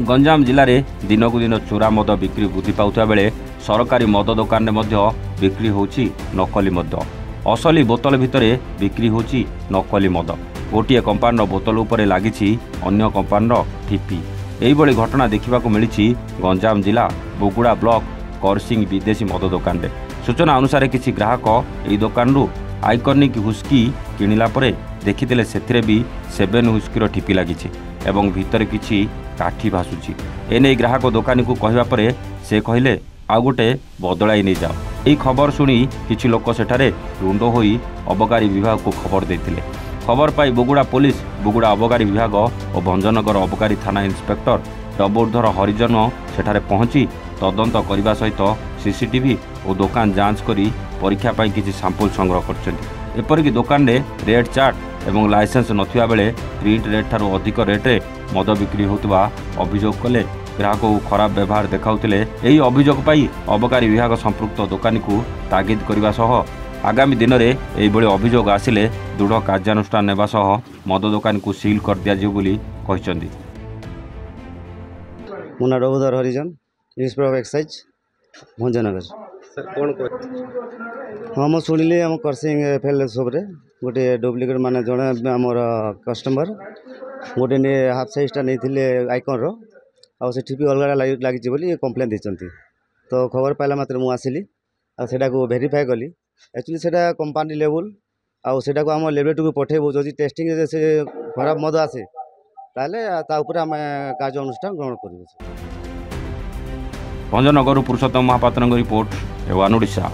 गंजाम जिले में दिनकू दिन चोरा मद बिक्री वृद्धि पाउता बेले सरकारी मद दुकान में बिक्री होची नकली मद। असली बोतल भितर बिक्री होची नकली मद। गोटे कंपानीर बोतल उपरे लागिछि अन्य कंपानीर ठिपी। एहिभଳି घटना देखा मिली गंजाम जिला बोगुड़ा ब्लॉक करसिंग विदेशी मद दुकान में। सूचना अनुसार किसी ग्राहक यह दुकान आइकनिक हुस्की किणिला परे देखिले से भी 7 हुस्कीर ठिपी लगी एवं भितर किछि काठी भासुची। एने ग्राहक दुकानी को कहवा परे से कहले आउ गोटे बदलाई नहीं जाओ। यही खबर शुणी किछि लोक सेठारे रुंड होई अबकारी विभाग को खबर देथिले। खबर पाई बोगुड़ा पुलिस, बोगुड़ा अबकारी विभाग और भंजनगर अबकारी थाना इंस्पेक्टर डबोधर हरिजन सेठारे पहुंची तदंत करने सहित सीसीटीवी और दुकान जांच करी परीक्षा पाई किछि सैंपल संग्रह करछन्ति। एपरिक दुकान रे रेड चार्ट एवं लाइसेंस नथिबा बेले प्रिंट रेट ठारू अधिक रेट्रे मद बिक्री होतबा अभियोग कले ग्राहक को खराब व्यवहार देखाउतिले। एही अभियोग पाई अबकारी विभाग संपृक्त दुकानी को तागिद करने सह आगामी दिन में एभली अभियोग आसिले दृढ़ कार्यानुष्ठान नेबा सह मद दुकान को सील कर दिया जियो बोली कहिसंती। Muna Dabodhar Harijan inspector of excise Bhanjanagar. Sir कौन कह हाँ मुझे शुणिली आम करसिंग एफएल सब्रे गोटे डुप्लिकेट माने जड़े आमर कस्टमर गोटे हाफ साइजटा नहीं आइकन रो ठिपी अलग लगी कम्प्लेन देती। तो खबर पाइला मात्र मुझे आसिली आटा को भेरीफाए कली। एक्चुअली से कंपानी लेवल आटा को आम लेबरेटरी को पठेबू जदि टेस्टिंग से खराब मद आसे ताले आम कार्य अनुष्ठान ग्रहण करूँ। भंजनगर पुरुषोत्तम महापात्र रिपोर्ट एवान ओडिशा।